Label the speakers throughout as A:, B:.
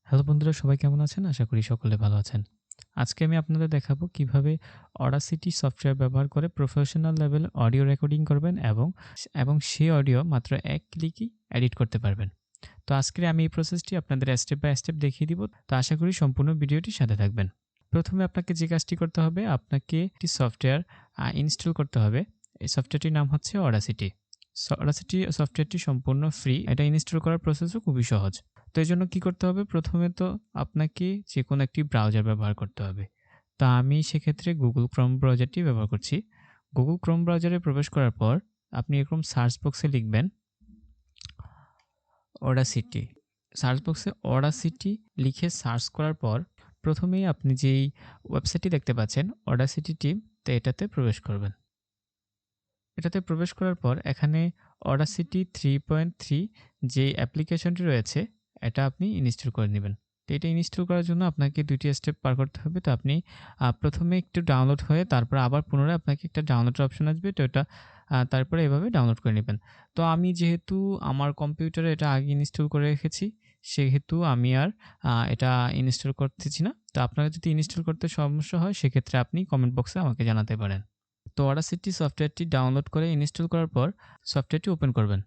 A: Hello বন্ধুরা, সবাই কেমন আছেন? আশা করি সকলে ভালো আছেন। আজকে আমি আপনাদের দেখাবো কিভাবে Audacity সফটওয়্যার ব্যবহার করে প্রফেশনাল লেভেলে অডিও রেকর্ডিং করবেন এবং সেই অডিও মাত্র ১ ক্লিকেই এডিট করতে পারবেন। তো আজকে আমি এই প্রসেসটি আপনাদের স্টেপ বাই স্টেপ দেখিয়ে দিব। তো আশা করি সম্পূর্ণ ভিডিওটির সাথে থাকবেন। প্রথমে আপনাকে যে কাজটি করতে হবে, আপনাকে একটি সফটওয়্যার ইনস্টল করতে হবে। এই সফটওয়্যারটির নাম হচ্ছে Audacity। Audacity সফটওয়্যারটি সম্পূর্ণ ফ্রি। এটা ইনস্টল করার প্রসেসও খুবই সহজ। তো এজন্য কি করতে হবে? প্রথমে তো আপনাকে যেকোনো একটি ব্রাউজার ব্যবহার করতে হবে। তো আমি সেক্ষেত্রে Google Chrome ব্রাউজারটি ব্যবহার করছি। Google Chrome ব্রাউজারে প্রবেশ করার পর আপনি এরকম সার্চ বক্সে লিখবেন Audacity। সার্চ বক্সে Audacity লিখে সার্চ করার পর প্রথমেই আপনি যেই ওয়েবসাইটটি দেখতে পাচ্ছেন Audacity টিম, তো এটাতে প্রবেশ করবেন। এটাতে প্রবেশ করার পর এখানে Audacity 3.3 যে অ্যাপ্লিকেশনটি রয়েছে, এটা আপনি ইনস্টল করে নেবেন। তো এটা ইনস্টল করার জন্য আপনাকে ২ টি স্টেপ পার করতে হবে। তো আপনি প্রথমে একটু ডাউনলোড হয়ে তারপর আবার পুনরায় আপনাকে একটা ডাউনলোডের অপশন আসবে। তো এটা তারপরে এভাবে ডাউনলোড করে নেবেন। তো আমি যেহেতু আমার কম্পিউটারে এটা আগে ইনস্টল করে রেখেছি, সেহেতু আমি আর এটা ইনস্টল করতেছি না। তো আপনারা যদি ইনস্টল করতে সমস্যা হয়, সেক্ষেত্রে আপনি কমেন্ট বক্সে আমাকে জানাতে পারেন। তো Audacity সফটওয়্যারটি ডাউনলোড করে ইনস্টল করার পর সফটওয়্যারটি ওপেন করবেন।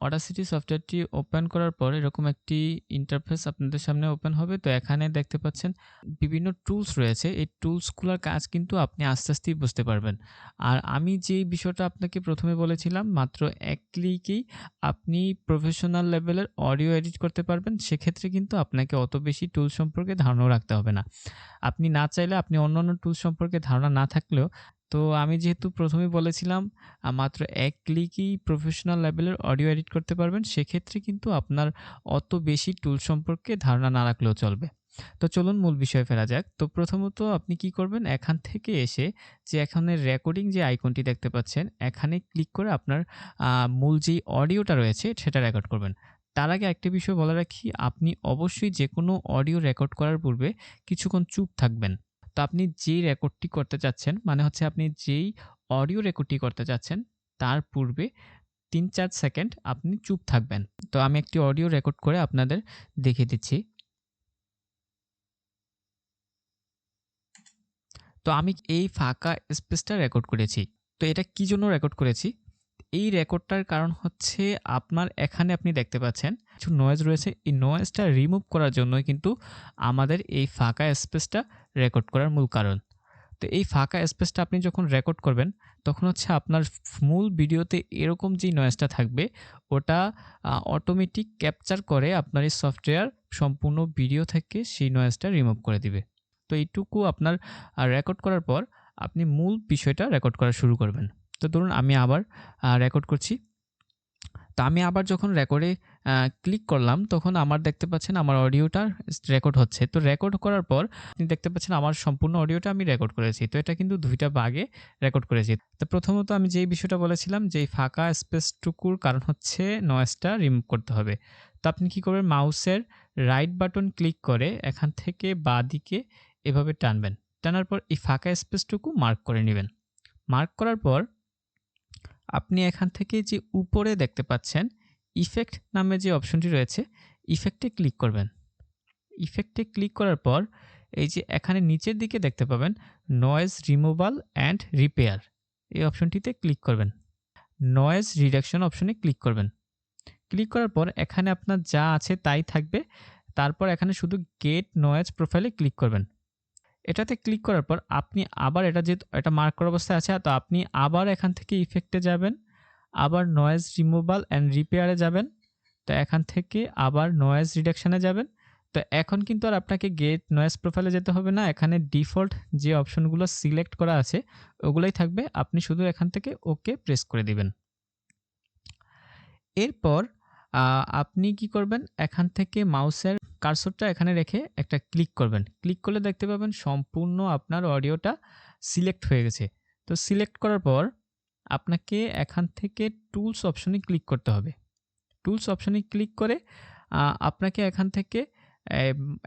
A: Audacity সফটওয়্যারটি ওপেন করার পর এরকম একটি ইন্টারফেস আপনাদের সামনে ওপেন হবে। তো এখানে দেখতে পাচ্ছেন বিভিন্ন টুলস রয়েছে। এই টুলসগুলোর কাজ কিন্তু আপনি আস্তে, আস্তেই বুঝতে পারবেন। আর আমি যেই বিষয়টা আপনাকে প্রথমে বলেছিলাম, মাত্র ১ ক্লিকেই আপনি প্রফেশনাল লেভেলের অডিও এডিট করতে পারবেন। সেক্ষেত্রে কিন্তু আপনাকে অত বেশি টুল সম্পর্কে ধারণাও রাখতে হবে না। আপনি না চাইলে আপনি অন্যান্য টুল সম্পর্কে ধারণা না থাকলেও, তো আমি যেহেতু প্রথমেই বলেছিলাম মাত্র ১ ক্লিকেই প্রফেশনাল লেভেলের অডিও এডিট করতে পারবেন, সেক্ষেত্রে কিন্তু আপনার অত বেশি টুল সম্পর্কে ধারণা না রাখলেও চলবে। তো চলুন মূল বিষয়ে ফেরা যাক। তো প্রথমত আপনি কি করবেন? এখান থেকে এসে যে এখানে রেকর্ডিং যে আইকনটি দেখতে পাচ্ছেন, এখানে ক্লিক করে আপনার মূল যেই অডিওটা রয়েছে সেটা রেকর্ড করবেন। তার আগে একটা বিষয় বলে রাখি, আপনি অবশ্যই যেকোনো অডিও রেকর্ড করার পূর্বে কিছুক্ষণ চুপ থাকবেন। তো আপনি যেই রেকর্ডটি করতে চাচ্ছেন, মানে হচ্ছে আপনি যেই অডিও রেকর্ডটি করতে চাচ্ছেন, তার পূর্বে ৩-৪ সেকেন্ড আপনি চুপ থাকবেন। তো আমি একটি অডিও রেকর্ড করে আপনাদের দেখিয়ে দিচ্ছি। তো আমি এই ফাঁকা স্পেসটা রেকর্ড করেছি। তো এটা কি জন্য রেকর্ড করেছি? এই রেকর্ডটার কারণ হচ্ছে আপনার এখানে আপনি দেখতে পাচ্ছেন কিছু নয়েজ রয়েছে। এই নয়েজটা রিমুভ করার জন্যই কিন্তু আমাদের এই ফাঁকা স্পেসটা রেকর্ড করার মূল কারণ। তো এই ফাঁকা স্পেসটা আপনি যখন রেকর্ড করবেন, তখন হচ্ছে আপনার মূল ভিডিওতে এরকম যেই নয়েজটা থাকবে, ওটা অটোমেটিক ক্যাপচার করে আপনার এই সফটওয়্যার সম্পূর্ণ ভিডিও থেকে সেই নয়েজটা রিমুভ করে দিবে। তো এইটুকু আপনার রেকর্ড করার পর আপনি মূল বিষয়টা রেকর্ড করা শুরু করবেন। তো ধরুন আমি আবার রেকর্ড করছি। তো আমি আবার যখন রেকর্ডে ক্লিক করলাম, তখন আমার দেখতে পাচ্ছেন আমার অডিওটা রেকর্ড হচ্ছে। তো রেকর্ড করার পর আপনি দেখতে পাচ্ছেন আমার সম্পূর্ণ অডিওটা আমি রেকর্ড করেছি। তো এটা কিন্তু ২ টা ভাগে রেকর্ড করেছি। তো প্রথমত আমি যেই বিষয়টা বলেছিলাম যে এই ফাঁকা স্পেসটুকুর কারণ হচ্ছে নয়েজটা রিমুভ করতে হবে। তো আপনি কি করবেন? মাউসের রাইট বাটন ক্লিক করে এখান থেকে বাঁদিকে এভাবে টানবেন। টানার পর এই ফাঁকা স্পেসটুকু মার্ক করে নিবেন। মার্ক করার পর আপনি এখান থেকে যে উপরে দেখতে পাচ্ছেন ইফেক্ট নামে যে অপশনটি রয়েছে, ইফেক্টে ক্লিক করবেন। ইফেক্টে ক্লিক করার পর এই যে এখানে নিচের দিকে দেখতে পাবেন নয়েজ রিমুভাল অ্যান্ড রিপেয়ার, এই অপশনটিতে ক্লিক করবেন। নয়েজ রিডাকশন অপশনে ক্লিক করবেন। ক্লিক করার পর এখানে আপনার যা আছে তাই থাকবে। তারপর এখানে শুধু গেট নয়েজ প্রোফাইলে ক্লিক করবেন। এটাতে ক্লিক করার পর আপনি আবার এটা যেহেতু এটা মার্ক করা অবস্থায় আছে, তো আপনি আবার এখান থেকে ইফেক্টে যাবেন, আবার নয়েজ রিমুভাল অ্যান্ড রিপেয়ারে যাবেন। তো এখান থেকে আবার নয়েজ রিডাকশনে যাবেন। তো এখন কিন্তু আর আপনাকে গেট নয়েজ প্রোফাইলে যেতে হবে না। এখানে ডিফল্ট যে অপশনগুলো সিলেক্ট করা আছে ওগুলাই থাকবে। আপনি শুধু এখান থেকে ওকে প্রেস করে দিবেন। এরপর আপনি কি করবেন? এখান থেকে মাউসের কার্সরটা এখানে রেখে একটা ক্লিক করবেন। ক্লিক করলে দেখতে পাবেন সম্পূর্ণ আপনার অডিওটা সিলেক্ট হয়ে গেছে। তো সিলেক্ট করার পর আপনাকে এখান থেকে টুলস অপশনে ক্লিক করতে হবে। টুলস অপশনে ক্লিক করে আপনাকে এখান থেকে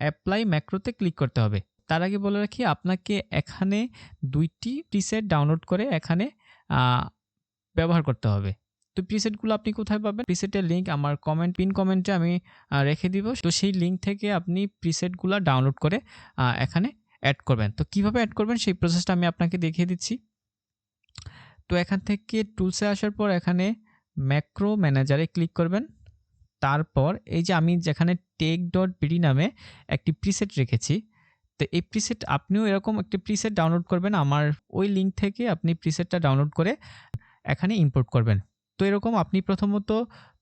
A: অ্যাপ্লাই ম্যাক্রোতে ক্লিক করতে হবে। তার আগে বলে রাখি, আপনাকে এখানে ২ টি প্রিসেট ডাউনলোড করে এখানে আ ব্যবহার করতে হবে। তো প্রিসেটগুলো আপনি কোথায় পাবেন? প্রিসেটের লিঙ্ক আমার পিন কমেন্টে আমি রেখে দিব। তো সেই লিঙ্ক থেকে আপনি প্রিসেটগুলা ডাউনলোড করে এখানে এড করবেন। তো কিভাবে এড করবেন সেই প্রসেসটা আমি আপনাকে দেখিয়ে দিচ্ছি। তো এখান থেকে টুলসে আসার পর এখানে ম্যাক্রো ম্যানেজারে ক্লিক করবেন। তারপর এই যে আমি যেখানে tech.bd নামে একটি প্রিসেট রেখেছি, তো এই প্রিসেট আপনিও এরকম একটি প্রিসেট ডাউনলোড করবেন। আমার ওই লিঙ্ক থেকে আপনি প্রিসেটটা ডাউনলোড করে এখানে ইম্পোর্ট করবেন। তো এরকম আপনি প্রথমত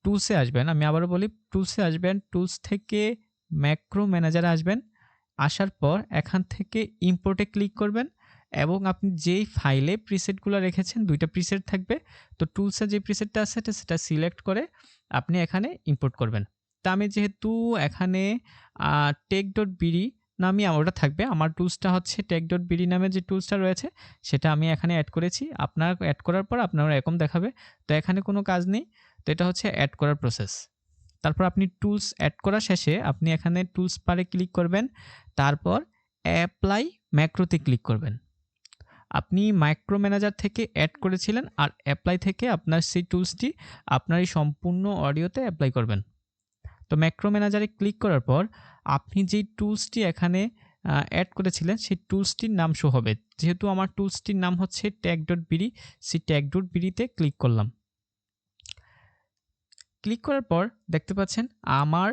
A: টুলসে আসবেন। আমি আবারও বলি, টুলসে আসবেন, টুলস থেকে ম্যাক্রো ম্যানেজারে আসবেন। আসার পর এখান থেকে ইম্পোর্টে ক্লিক করবেন এবং আপনি যেই ফাইলে প্রিসেটগুলো রেখেছেন 2টা প্রিসেট থাকবে। তো টুলসে যে প্রিসেটটা আছে সেটা সিলেক্ট করে আপনি এখানে ইম্পোর্ট করবেন। তা আমি যেহেতু এখানে tech.bd নামে ওটা থাকবে, আমার টুলসটা হচ্ছে tech.bd নামে যে টুলসটা রয়েছে সেটা আমি এখানে অ্যাড করেছি। আপনার অ্যাড করার পর আপনার এরকম দেখাবে। তো এখানে কোনো কাজ নেই। তো এটা হচ্ছে অ্যাড করার প্রসেস। তারপর আপনি টুলস অ্যাড করা শেষে আপনি এখানে টুলস বারে ক্লিক করবেন। তারপর অ্যাপ্লাই ম্যাক্রোতে ক্লিক করবেন। আপনি মাইক্রো ম্যানেজার থেকে অ্যাড করেছিলেন আর অ্যাপ্লাই থেকে আপনার সেই টুলসটি আপনার এই সম্পূর্ণ অডিওতে অ্যাপ্লাই করবেন। তো ম্যাক্রো ম্যানেজারে ক্লিক করার পর আপনি যেই টুলসটি এখানে অ্যাড করেছিলেন সেই টুলসটির নাম শো হবে। যেহেতু আমার টুলসটির নাম হচ্ছে tech.bd, সেই tech.bd তে ক্লিক করলাম। ক্লিক করার পর দেখতে পাচ্ছেন আমার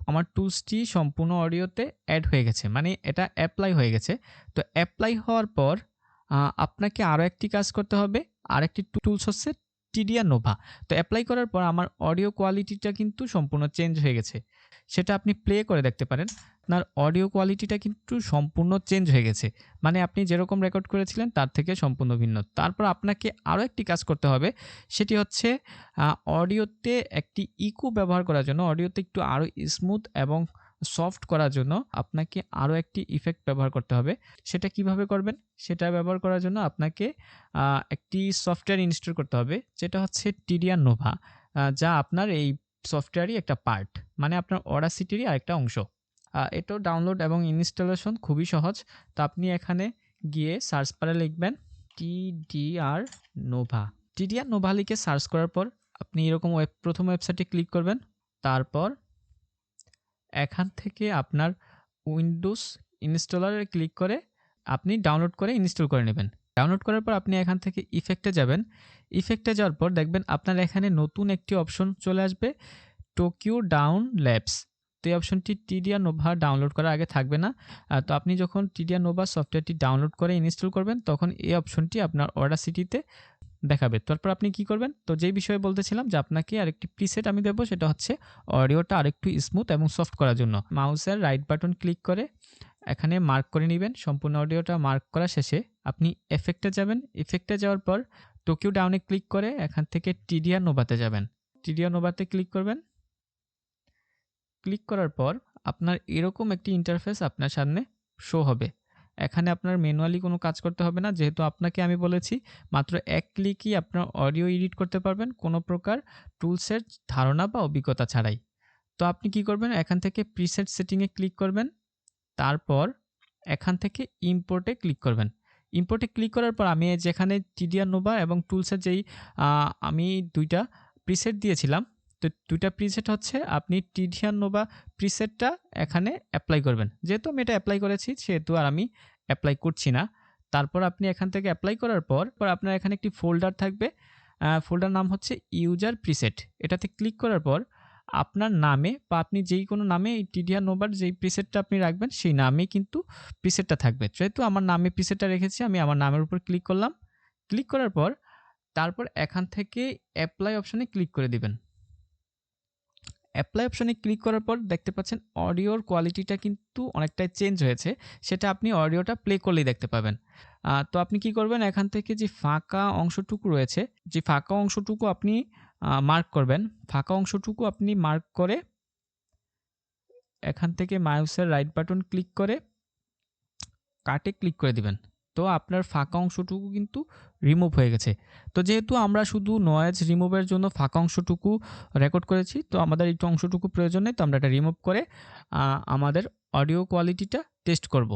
A: আমার টুলসটি সম্পূর্ণ অডিওতে অ্যাড হয়ে গেছে, মানে এটা অ্যাপ্লাই হয়ে গেছে। তো অ্যাপ্লাই হওয়ার পর আপনাকে আরও একটি কাজ করতে হবে। আরেকটি টুলস হচ্ছে টিডিয়া নোভা। তো অ্যাপ্লাই করার পর আমার অডিও কোয়ালিটিটা কিন্তু সম্পূর্ণ চেঞ্জ হয়ে গেছে। সেটা আপনি প্লে করে দেখতে পারেন। আপনার অডিও কোয়ালিটিটা কিন্তু সম্পূর্ণ চেঞ্জ হয়ে গেছে, মানে আপনি যেরকম রেকর্ড করেছিলেন তার থেকে সম্পূর্ণ ভিন্ন। তারপর আপনাকে আরও একটি কাজ করতে হবে, সেটি হচ্ছে অডিওতে একটি ইকো ব্যবহার করার জন্য, অডিওতে একটু আরও স্মুথ এবং সফট করার জন্য আপনাকে আরও একটি ইফেক্ট ব্যবহার করতে হবে। সেটা কিভাবে করবেন? সেটা ব্যবহার করার জন্য আপনাকে একটি সফটওয়্যার ইনস্টল করতে হবে, যেটা হচ্ছে টিডিয়া নোভা, যা আপনার এই সফটওয়্যারই একটা পার্ট, মানে আপনার অডাসিটিরই আরেকটা অংশ। এটাও ডাউনলোড এবং ইনস্টলেশন খুবই সহজ। তো আপনি এখানে গিয়ে সার্চ বারে লিখবেন টিডিআর নোভা। টিডিআর নোভা লিখে সার্চ করার পর আপনি এরকম প্রথম ওয়েবসাইটে ক্লিক করবেন। তারপর এখান থেকে আপনার উইন্ডোজ ইনস্টলারে ক্লিক করে আপনি ডাউনলোড করে ইনস্টল করে নেবেন। ডাউনলোড করার পর আপনি এখান থেকে ইফেক্টে যাবেন। ইফেক্টে যাওয়ার পর দেখবেন আপনার এখানে নতুন একটি অপশন চলে আসবে, টোকিও ডাউন ল্যাবস। তো এই অপশনটি টিডিয়া নোভা ডাউনলোড করার আগে থাকবে না। তো আপনি যখন টিডিয়া নোভা সফটওয়্যারটি ডাউনলোড করে ইনস্টল করবেন তখন এই অপশনটি আপনার অডাসিটিতে দেখাবে। তারপর আপনি কি করবেন? তো যেই বিষয়ে বলতেছিলাম যে আপনাকে আরেকটি প্রিসেট আমি দেবো, সেটা হচ্ছে অডিওটা আরেকটু স্মুথ এবং সফট করার জন্য মাউসের রাইট বাটন ক্লিক করে এখানে মার্ক করে নেবেন। সম্পূর্ণ অডিওটা মার্ক করা শেষে আপনি এফেক্টে যাবেন। এফেক্টে যাওয়ার পর টোকিও ডাউনে ক্লিক করে এখান থেকে টিডিয়া নোভাতে যাবেন। টিডিয়া নোভাতে ক্লিক করবেন। ক্লিক করার পর আপনার এরকম একটি ইন্টারফেস আপনার সামনে শো হবে। এখানে আপনার ম্যানুয়ালি কোনো কাজ করতে হবে না, যেহেতু আপনাকে আমি বলেছি মাত্র এক ক্লিকই আপনার অডিও এডিট করতে পারবেন কোনো প্রকার টুলসের ধারণা বা অভিজ্ঞতা ছাড়াই। তো আপনি কি করবেন? এখান থেকে প্রিসেট সেটিংয়ে ক্লিক করবেন। তারপর এখান থেকে ইম্পোর্টে ক্লিক করবেন। ইম্পোর্টে ক্লিক করার পর আমি যেখানে টিডিয়া নোভা এবং টুলসের যেই আমি 2টা প্রিসেট দিয়েছিলাম, তো 2টা প্রিসেট হচ্ছে আপনি টিডিয়া নোভা প্রিসেটটা এখানে অ্যাপ্লাই করবেন। যেহেতু আমি এটা অ্যাপ্লাই করেছি সেহেতু আর আমি অ্যাপ্লাই করছি না। তারপর আপনি এখান থেকে অ্যাপ্লাই করার পর আপনার এখানে একটি ফোল্ডার থাকবে। ফোল্ডার নাম হচ্ছে ইউজার প্রিসেট। এটাতে ক্লিক করার পর আপনার নামে বা আপনি যেই কোনো নামে এই টিডিয়া নোভার যেই প্রিসেটটা আপনি রাখবেন সেই নামেই কিন্তু প্রিসেটটা থাকবে। যেহেতু আমার নামে প্রিসেটটা রেখেছি আমি আমার নামের উপর ক্লিক করলাম। ক্লিক করার পর তারপর এখান থেকে অ্যাপ্লাই অপশনে ক্লিক করে দিবেন। অ্যাপ্লাই অপশনে ক্লিক করার পর দেখতে পাচ্ছেন অডিওর কোয়ালিটিটা কিন্তু অনেকটাই চেঞ্জ হয়েছে। সেটা আপনি অডিওটা প্লে করলেই দেখতে পাবেন। তো আপনি কি করবেন? এখান থেকে যে ফাঁকা অংশটুকু রয়েছে, যে ফাঁকা অংশটুকু আপনি মার্ক করবেন। ফাঁকা অংশটুকু আপনি মার্ক করে এখান থেকে মাউসের রাইট বাটন ক্লিক করে কাটে ক্লিক করে দিবেন। তো আপনার ফাঁকা অংশটুকু কিন্তু রিমুভ হয়ে গেছে। তো যেহেতু আমরা শুধু নয়েজ রিমুভের জন্য ফাঁকা অংশটুকু রেকর্ড করেছি, তো আমাদের এই অংশটুকু প্রয়োজন নেই। তো আমরা এটা রিমুভ করে আমাদের অডিও কোয়ালিটিটা টেস্ট করব।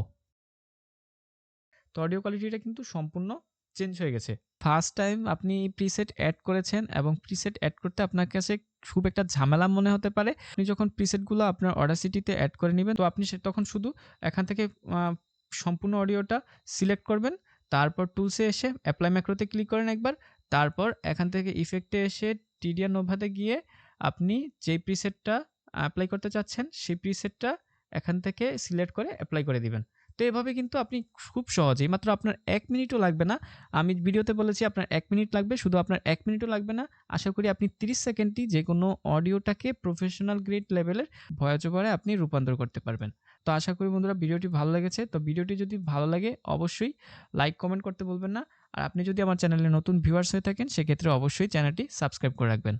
A: তো অডিও কোয়ালিটিটা কিন্তু সম্পূর্ণ চেঞ্জ হয়ে গেছে। ফার্স্ট টাইম আপনি প্রিসেট এড করেছেন এবং প্রিসেট এড করতে আপনার কাছে খুব একটা ঝামেলা মনে হতে পারে। আপনি যখন প্রিসেটগুলো আপনার Audacity তে এড করে নিবেন, তো আপনি তখন শুধু এখান থেকে আ সম্পূর্ণ অডিওটা সিলেক্ট করবেন। তারপর টুলসে এসে অ্যাপ্লাই ম্যাক্রোতে ক্লিক করেন একবার। তারপর এখান থেকে ইফেক্টে এসে টিডিয়া নোভাতে গিয়ে আপনি যেই প্রিসেটটা এপ্লাই করতে চাচ্ছেন, সেই প্রিসেটটা এখান থেকে সিলেক্ট করে এপ্লাই করে দিবেন। তো এভাবে কিন্তু আপনি খুব সহজেই, মাত্র আপনার ১ মিনিটও লাগবে না। আমি ভিডিওতে বলেছি আপনার ১ মিনিট লাগবে, শুধু আপনার ১ মিনিটও লাগবে না। আশা করি আপনি ৩০ সেকেন্ডেই যেকোনো অডিওটাকে প্রফেশনাল গ্রেড লেভেলের ভয়েস ওভারে আপনি রূপান্তর করতে পারবেন। তো আশা করি বন্ধুরা ভিডিওটি ভালো লেগেছে। তো ভিডিওটি যদি ভালো লাগে অবশ্যই লাইক, কমেন্ট করতে ভুলবেন না। আর আপনি যদি আমার চ্যানেলে নতুন ভিউয়ার্স হয়ে থাকেন, সেক্ষেত্রে অবশ্যই চ্যানেলটি সাবস্ক্রাইব করে রাখবেন।